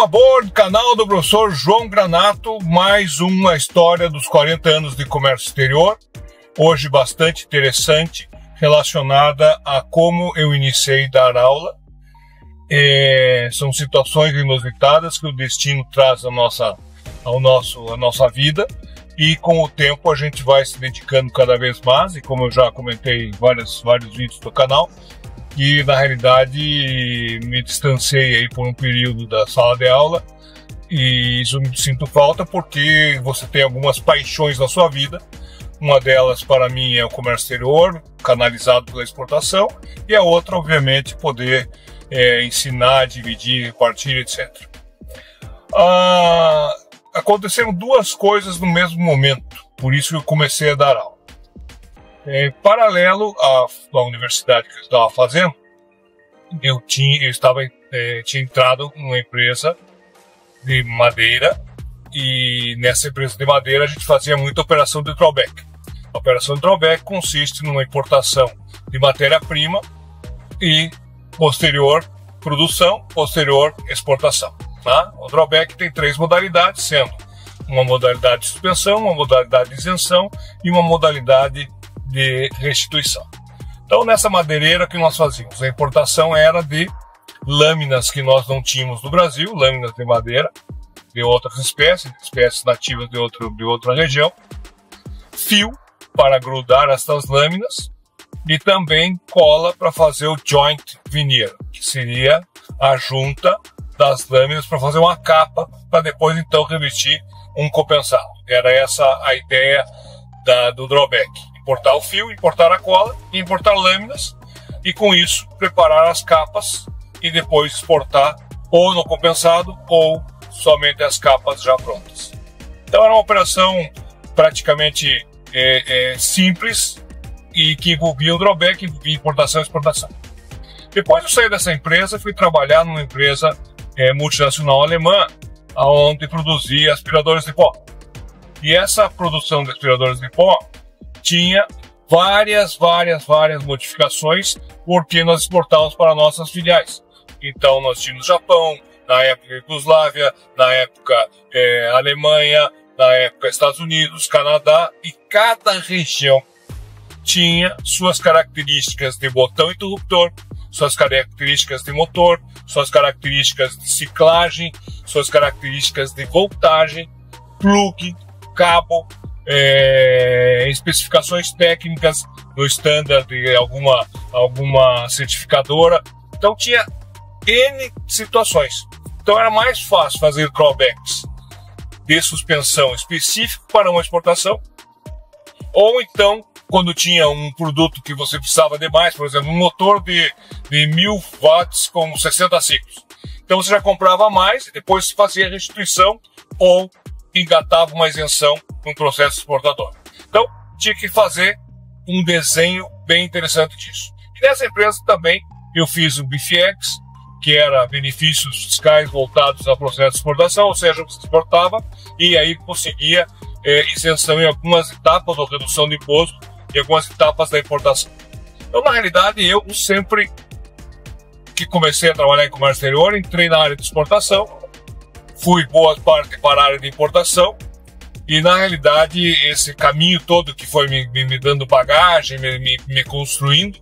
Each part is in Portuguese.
a bordo, canal do professor João Granato, mais uma história dos 40 anos de comércio exterior, hoje bastante interessante, relacionada a como eu iniciei a dar aula. São situações inusitadas que o destino traz à nossa vida, e com o tempo a gente vai se dedicando cada vez mais, e como eu já comentei em vários vídeos do canal, e na realidade me distanciei aí por um período da sala de aula, e isso me sinto falta porque você tem algumas paixões na sua vida. Uma delas para mim é o comércio exterior, canalizado pela exportação, e a outra obviamente poder ensinar, dividir, repartir, etc. Aconteceram duas coisas no mesmo momento, por isso eu comecei a dar aula. Paralelo à universidade que eu estava fazendo, eu tinha entrado numa empresa de madeira, e nessa empresa de madeira a gente fazia muita operação de drawback. A operação de drawback consiste numa importação de matéria-prima e posterior produção, posterior exportação. Tá? O drawback tem três modalidades, sendo uma modalidade de suspensão, uma modalidade de isenção e uma modalidade de restituição. Então, nessa madeireira que nós fazíamos, a importação era de lâminas que nós não tínhamos no Brasil, lâminas de madeira de outras espécies nativas de outra região, fio para grudar essas lâminas e também cola para fazer o joint veneer, que seria a junta das lâminas para fazer uma capa para depois então revestir um compensado. Era essa a ideia do drawback. Importar o fio, importar a cola, importar lâminas e com isso preparar as capas e depois exportar ou no compensado ou somente as capas já prontas. Então era uma operação praticamente simples e que envolvia o drawback, envolvia importação e exportação. Depois eu saí dessa empresa, fui trabalhar numa empresa multinacional alemã, onde produzia aspiradores de pó. E essa produção de aspiradores de pó tinha várias modificações, porque nós exportávamos para nossas filiais. Então nós tínhamos Japão, na época Iugoslávia, na época Alemanha, na época Estados Unidos, Canadá, e cada região tinha suas características de botão interruptor, suas características de motor, suas características de ciclagem, suas características de voltagem, plug, cabo, especificações técnicas no standard de alguma certificadora. Então tinha N situações. Então era mais fácil fazer drawbacks de suspensão específico para uma exportação, ou então quando tinha um produto que você precisava de mais, por exemplo, um motor de 1000 watts com 60 ciclos. Então você já comprava mais e depois fazia restituição ou engatava uma isenção no processo exportador. Então tinha que fazer um desenho bem interessante disso. E nessa empresa também eu fiz o BIFIEX, que era benefícios fiscais voltados ao processo de exportação, ou seja, você exportava e aí conseguia isenção em algumas etapas ou redução de imposto em algumas etapas da importação. Então, na realidade, eu sempre que comecei a trabalhar em comércio exterior, entrei na área de exportação, fui boa parte para a área de importação, e na realidade esse caminho todo que foi me dando bagagem, me construindo,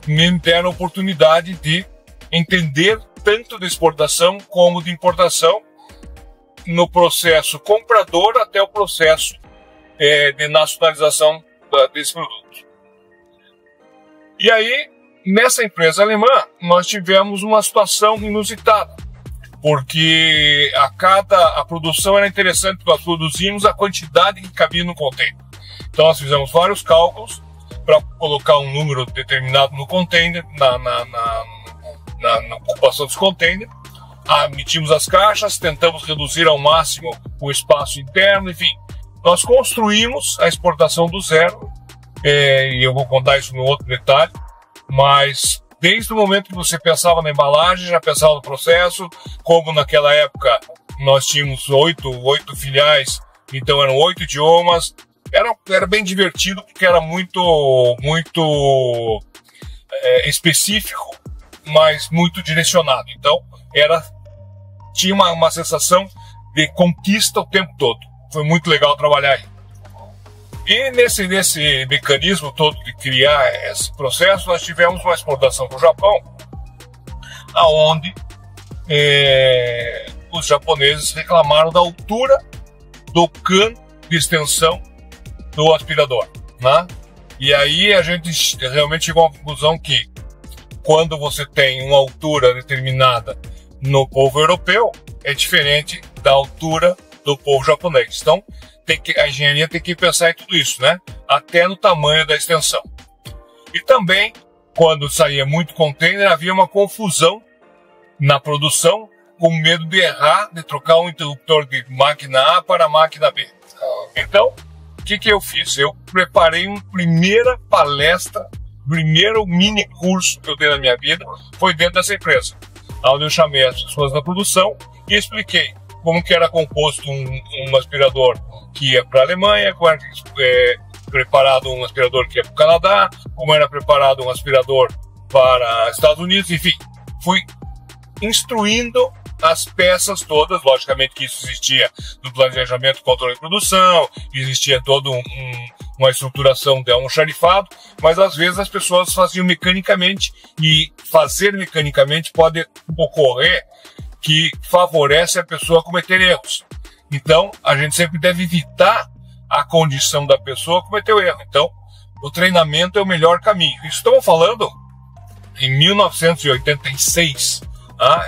me deram a oportunidade de entender tanto de exportação como de importação no processo comprador até o processo de nacionalização desse produto. E aí, nessa empresa alemã, nós tivemos uma situação inusitada, porque a produção era interessante, nós produzimos a quantidade que cabia no container. Então nós fizemos vários cálculos para colocar um número determinado no container, na ocupação dos containers, metimos as caixas, tentamos reduzir ao máximo o espaço interno, enfim, nós construímos a exportação do zero, e eu vou contar isso no outro detalhe, mas desde o momento que você pensava na embalagem, já pensava no processo, como naquela época nós tínhamos oito filiais, então eram 8 idiomas, era bem divertido porque era muito específico, mas muito direcionado. Então tinha uma sensação de conquista o tempo todo. Foi muito legal trabalhar aí. E nesse mecanismo todo de criar esse processo, nós tivemos uma exportação para o Japão, aonde os japoneses reclamaram da altura do cano de extensão do aspirador, né? E aí a gente realmente chegou à conclusão que quando você tem uma altura determinada no povo europeu, é diferente da altura do povo japonês. Então, a engenharia tem que pensar em tudo isso, né? Até no tamanho da extensão. E também, quando saía muito container, havia uma confusão na produção, com medo de errar, de trocar um interruptor de máquina A para a máquina B. Então, o que eu fiz? Eu preparei uma primeira palestra, primeiro mini curso que eu dei na minha vida, foi dentro dessa empresa, onde eu chamei as pessoas da produção e expliquei como que era composto um aspirador que ia para a Alemanha, como era preparado um aspirador que ia para o Canadá, como era preparado um aspirador para Estados Unidos, enfim, fui instruindo as peças todas. Logicamente que isso existia no planejamento, controle de produção, existia toda uma estruturação de almoxarifado, mas às vezes as pessoas faziam mecanicamente, e fazer mecanicamente pode ocorrer que favorece a pessoa a cometer erros. Então, a gente sempre deve evitar a condição da pessoa cometer o erro. Então, o treinamento é o melhor caminho. Estamos falando em 1986.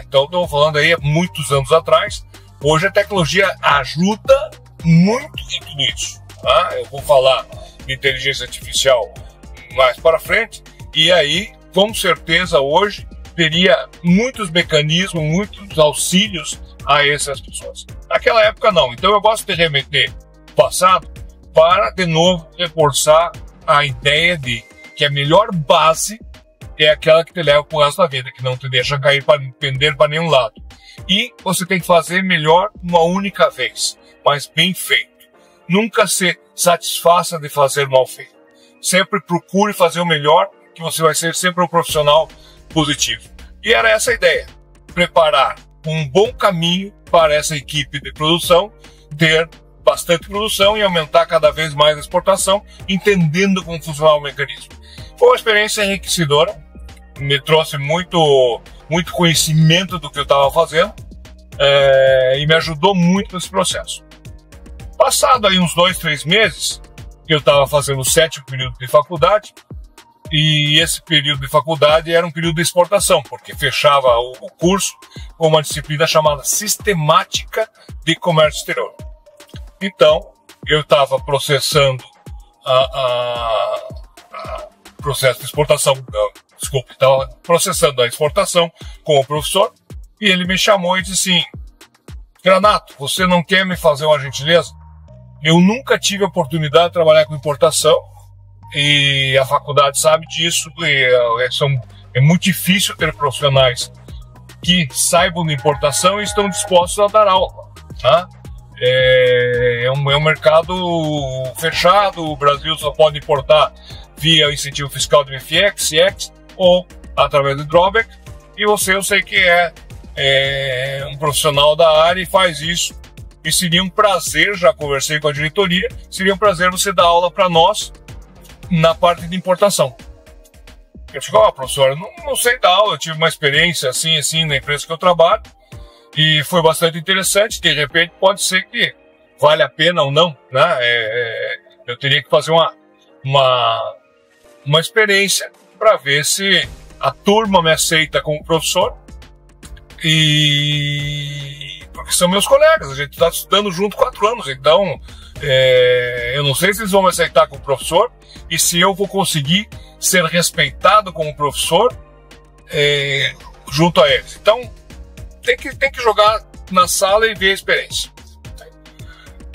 Então, estamos falando aí há muitos anos atrás. Hoje a tecnologia ajuda muito em tudo isso. Eu vou falar de inteligência artificial mais para frente. E aí, com certeza, hoje teria muitos mecanismos, muitos auxílios a essas pessoas. Naquela época, não. Então, eu gosto de remeter o passado para, de novo, reforçar a ideia de que a melhor base é aquela que te leva pro resto da vida, que não te deixa cair para pender para nenhum lado. E você tem que fazer melhor uma única vez, mas bem feito. Nunca se satisfaça de fazer mal feito. Sempre procure fazer o melhor, que você vai ser sempre um profissional positivo. E era essa a ideia. Preparar um bom caminho para essa equipe de produção, ter bastante produção e aumentar cada vez mais a exportação, entendendo como funcionava o mecanismo. Foi uma experiência enriquecedora, me trouxe muito conhecimento do que eu estava fazendo e me ajudou muito nesse processo. Passado aí uns 2, 3 meses, eu estava fazendo o 7º período de faculdade, e esse período de faculdade era um período de exportação, porque fechava o curso com uma disciplina chamada Sistemática de Comércio Exterior. Então, eu estava processando processo de exportação, estava processando a exportação com o professor, e ele me chamou e disse assim: Granato, você não quer me fazer uma gentileza? Eu nunca tive a oportunidade de trabalhar com importação, e a faculdade sabe disso, é muito difícil ter profissionais que saibam de importação e estão dispostos a dar aula. Tá? É um mercado fechado, o Brasil só pode importar via o incentivo fiscal do FX, CX, ou através do drawback, e você, eu sei que é um profissional da área e faz isso, e seria um prazer, já conversei com a diretoria, seria um prazer você dar aula para nós na parte de importação. Eu digo, professor, eu não sei dar aula, eu tive uma experiência assim na empresa que eu trabalho, e foi bastante interessante. De repente pode ser que vale a pena ou não, né? Eu teria que fazer uma experiência para ver se a turma me aceita como professor, e porque são meus colegas, a gente está estudando junto 4 anos, então eu não sei se eles vão me aceitar como professor e se eu vou conseguir ser respeitado como professor junto a eles. Então tem que jogar na sala e ver a experiência.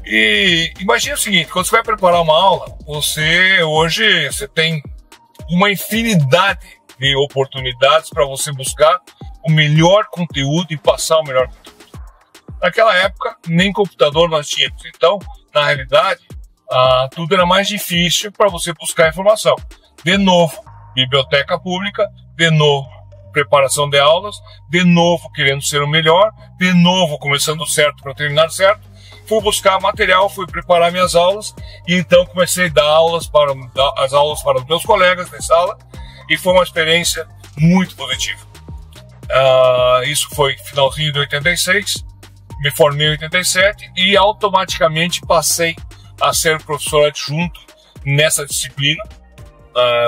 E imagine o seguinte: quando você vai preparar uma aula, hoje você tem uma infinidade de oportunidades para você buscar o melhor conteúdo e passar o melhor conteúdo. Naquela época, nem computador nós tínhamos. Então, na realidade, tudo era mais difícil para você buscar informação. De novo, biblioteca pública, de novo, preparação de aulas, de novo querendo ser o melhor, de novo começando certo para terminar certo. Fui buscar material, fui preparar minhas aulas e então comecei a dar as aulas para os meus colegas de sala e foi uma experiência muito positiva. Isso foi finalzinho de 86, me formei em 87 e automaticamente passei a ser professor adjunto nessa disciplina.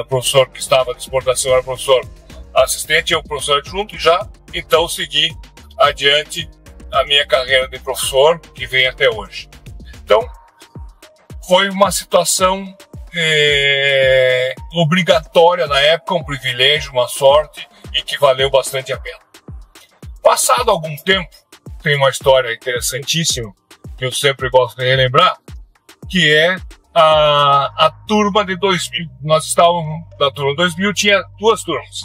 O professor que estava de exportação era professor assistente, eu professor adjunto, e já então segui adiante a minha carreira de professor, que vem até hoje. Então, foi uma situação obrigatória na época, um privilégio, uma sorte, e que valeu bastante a pena. Passado algum tempo, tem uma história interessantíssima, que eu sempre gosto de relembrar, que é a turma de 2000. Nós estávamos na turma 2000, tinha duas turmas.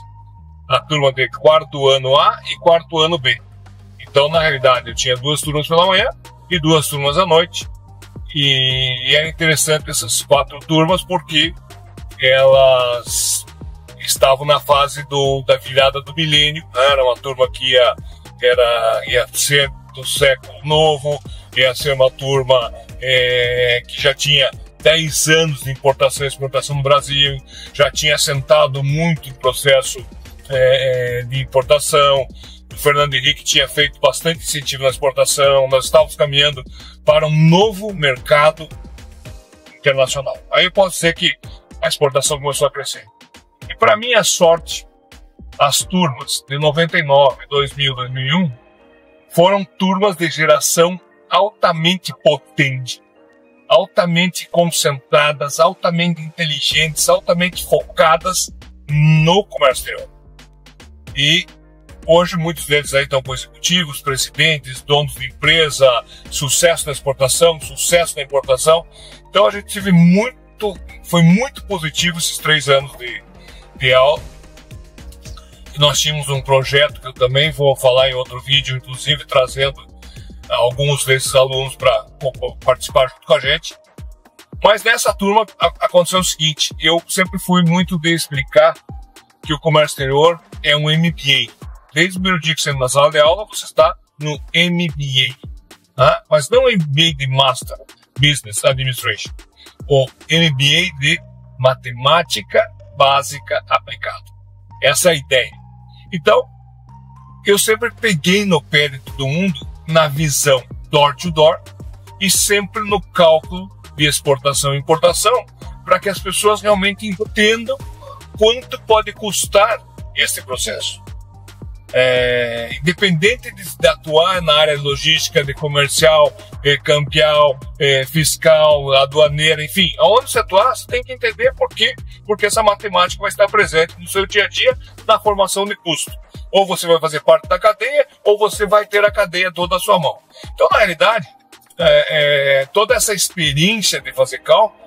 A turma de quarto ano A e quarto ano B. Então, na realidade, eu tinha duas turmas pela manhã e duas turmas à noite. E era interessante essas quatro turmas porque elas estavam na fase da virada do milênio. Era uma turma que ia ser do século novo, ia ser uma turma que já tinha 10 anos de importação e exportação no Brasil, já tinha assentado muito em processo de importação. O Fernando Henrique tinha feito bastante incentivo na exportação, nós estávamos caminhando para um novo mercado internacional. Aí pode ser que a exportação começou a crescer. E para minha sorte, as turmas de 99, 2000, 2001 foram turmas de geração altamente potente, altamente concentradas, altamente inteligentes, altamente focadas no comércio exterior. E hoje muitos deles aí estão com executivos, presidentes, donos de empresa, sucesso na exportação, sucesso na importação. Então a gente foi muito positivo esses 3 anos de aula. Nós tínhamos um projeto que eu também vou falar em outro vídeo, inclusive trazendo alguns desses alunos para participar junto com a gente. Mas nessa turma aconteceu o seguinte: eu sempre fui muito de explicar que o comércio exterior é um MBA. Desde o primeiro dia que você entra na sala de aula, você está no MBA. Mas não MBA de Master Business Administration, o MBA de Matemática Básica Aplicada. Essa é a ideia. Então, eu sempre peguei no pé de todo mundo na visão door to door e sempre no cálculo de exportação e importação, para que as pessoas realmente entendam quanto pode custar esse processo. Independente de atuar na área logística, de comercial, cambial, fiscal, aduaneira, enfim, aonde você atuar, você tem que entender por quê, porque essa matemática vai estar presente no seu dia a dia na formação de custo. Ou você vai fazer parte da cadeia, ou você vai ter a cadeia toda à sua mão. Então, na realidade, toda essa experiência de fazer cálculo,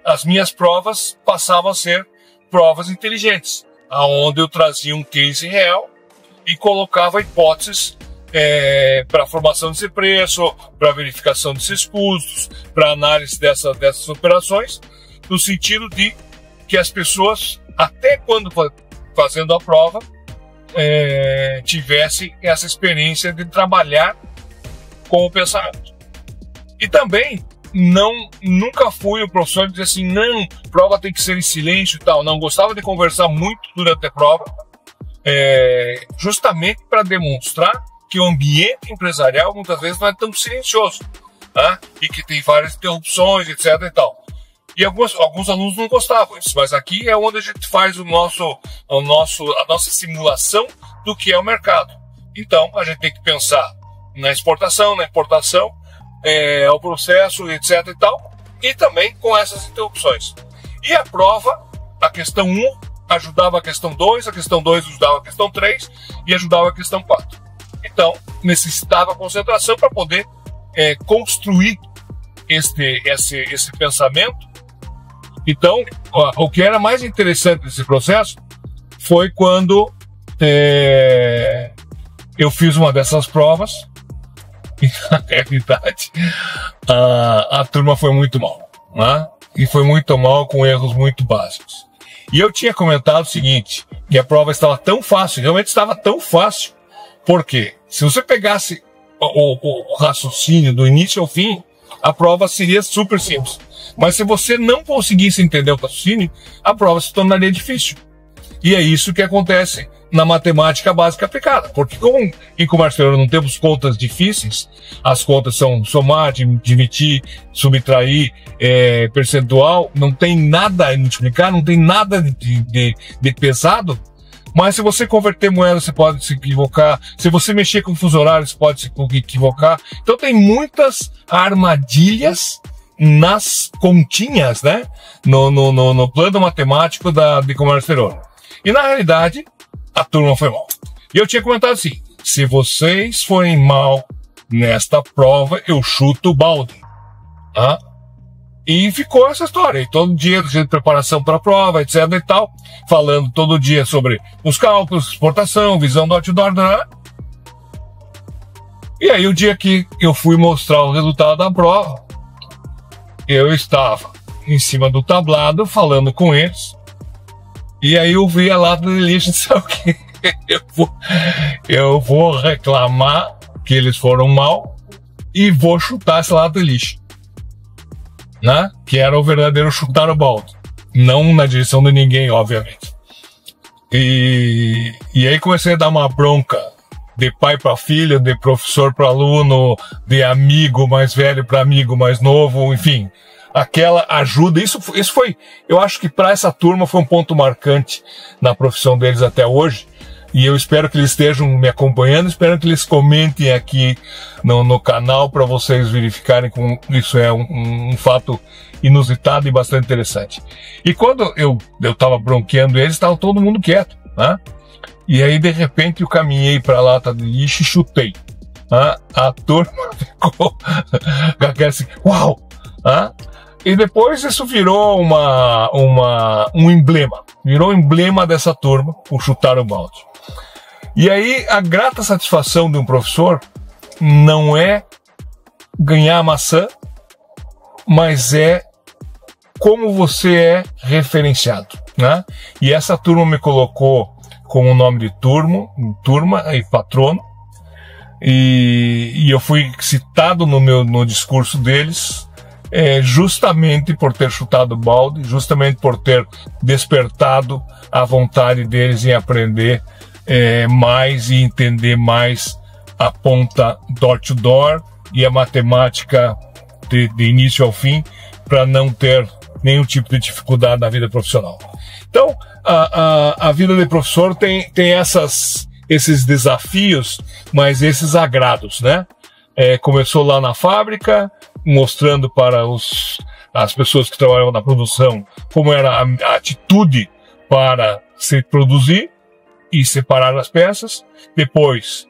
as minhas provas passavam a ser provas inteligentes, aonde eu trazia um case real e colocava hipóteses para a formação desse preço, para a verificação desses custos, para a análise dessas operações, no sentido de que as pessoas, até quando fazendo a prova, tivessem essa experiência de trabalhar com o pensamento. E também nunca fui o professor de dizer assim, não, prova tem que ser em silêncio e tal. Não, gostava de conversar muito durante a prova, justamente para demonstrar que o ambiente empresarial muitas vezes não é tão silencioso, e que tem várias interrupções, etc. e tal. E alguns alunos não gostavam disso, mas aqui é onde a gente faz a nossa simulação do que é o mercado. Então, a gente tem que pensar na exportação, na importação, o processo, etc. e tal, e também com essas interrupções. E a prova, a questão 1 ajudava a questão 2, a questão 2 ajudava a questão 3 e ajudava a questão 4. Então, necessitava concentração para poder construir esse pensamento. Então, o que era mais interessante desse processo foi quando eu fiz uma dessas provas e, na realidade, a turma foi muito mal, e foi muito mal com erros muito básicos. E eu tinha comentado o seguinte, E a prova estava tão fácil, realmente estava tão fácil, porque se você pegasse o raciocínio do início ao fim, a prova seria super simples. Mas se você não conseguisse entender o raciocínio, a prova se tornaria difícil. E é isso que acontece na matemática básica aplicada. Porque como em comércio exterior não temos contas difíceis, as contas são somar, dividir, subtrair, percentual, não tem nada a multiplicar, não tem nada de pesado. Mas se você converter moeda, você pode se equivocar. Se você mexer com fuso horário, você pode se equivocar. Então tem muitas armadilhas nas continhas, né? No plano matemático de comércio exterior. E na realidade, a turma foi mal. E eu tinha comentado assim, se vocês forem mal nesta prova, eu chuto o balde. Tá? E ficou essa história. E todo dia de preparação para a prova, etc e tal, falando todo dia sobre os cálculos, exportação, visão do outdoor, né? E aí o dia que eu fui mostrar o resultado da prova, eu estava em cima do tablado falando com eles. E aí eu vi a lata de lixo e disse, ok, eu vou reclamar que eles foram mal e vou chutar essa lata de lixo. Né? Que era o verdadeiro chutar o balde. Não na direção de ninguém, obviamente. E aí comecei a dar uma bronca de pai para filho, de professor para aluno, de amigo mais velho para amigo mais novo, enfim. Aquela ajuda, isso foi, eu acho que para essa turma foi um ponto marcante na profissão deles até hoje, e eu espero que eles estejam me acompanhando, espero que eles comentem aqui no canal para vocês verificarem como isso é um fato inusitado e bastante interessante. E quando eu estava bronqueando eles, estava todo mundo quieto, né? E aí de repente eu caminhei para a lata de lixo e chutei. Né? A turma ficou assim, uau! Né? E depois isso virou um emblema. Virou emblema dessa turma, o chutar o balde. E aí a grata satisfação de um professor não é ganhar a maçã, mas é como você é referenciado, né? E essa turma me colocou com o nome de turma e patrono. E eu fui citado no discurso deles, justamente por ter chutado o balde, justamente por ter despertado a vontade deles em aprender mais e entender mais a ponta door-to-door e a matemática de início ao fim, para não ter nenhum tipo de dificuldade na vida profissional. Então, a vida de professor tem esses desafios, mas esses agrados, né? Começou lá na fábrica, mostrando para as pessoas que trabalhavam na produção como era a atitude para se produzir e separar as peças. Depois,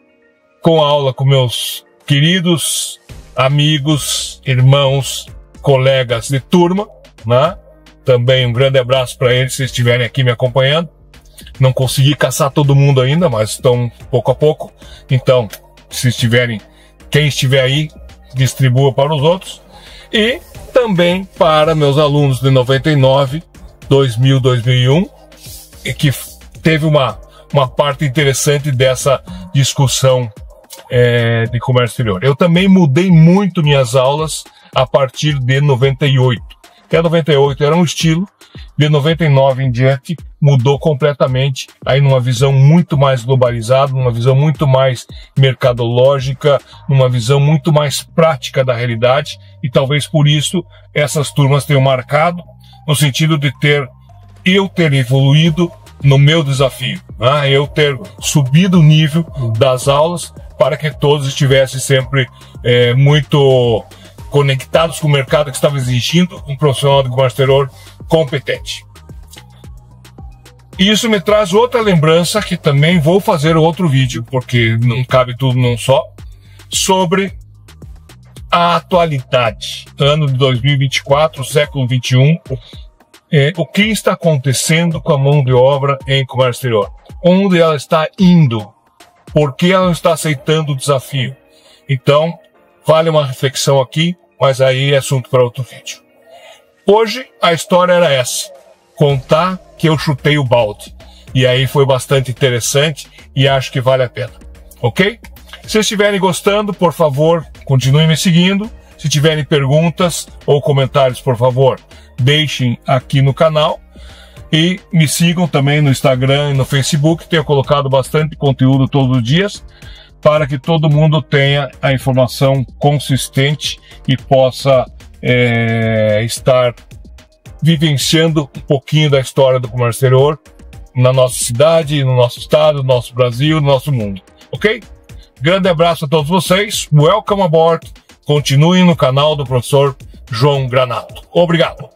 com a aula com meus queridos amigos, irmãos, colegas de turma, né? Também um grande abraço para eles se estiverem aqui me acompanhando. Não consegui caçar todo mundo ainda, mas estão pouco a pouco. Então, se estiverem, quem estiver aí, distribua para os outros. E também para meus alunos de 99, 2000, 2001, e que teve uma parte interessante dessa discussão de comércio exterior. Eu também mudei muito minhas aulas a partir de 98. Até 98 era um estilo, de 99 em diante mudou completamente, aí numa visão muito mais globalizada, numa visão muito mais mercadológica, numa visão muito mais prática da realidade, e talvez por isso essas turmas tenham marcado, no sentido de eu ter evoluído no meu desafio, né? Eu ter subido o nível das aulas para que todos estivessem sempre muito conectados com o mercado que estava exigindo um profissional de comércio exterior competente. E isso me traz outra lembrança, que também vou fazer outro vídeo, porque não cabe tudo num só, sobre a atualidade, ano de 2024, século 21, o que está acontecendo com a mão de obra em comércio exterior, onde ela está indo, por que ela não está aceitando o desafio. Então, vale uma reflexão aqui, mas aí é assunto para outro vídeo. Hoje a história era essa, contar que eu chutei o balde. e aí foi bastante interessante e acho que vale a pena, ok? Se vocês estiverem gostando, por favor, continuem me seguindo. Se tiverem perguntas ou comentários, por favor, deixem aqui no canal. E me sigam também no Instagram e no Facebook. Tenho colocado bastante conteúdo todos os dias para que todo mundo tenha a informação consistente e possa estar vivenciando um pouquinho da história do comércio exterior na nossa cidade, no nosso estado, no nosso Brasil, no nosso mundo. Ok? Grande abraço a todos vocês. Welcome aboard. Continuem no canal do professor João Granato. Obrigado.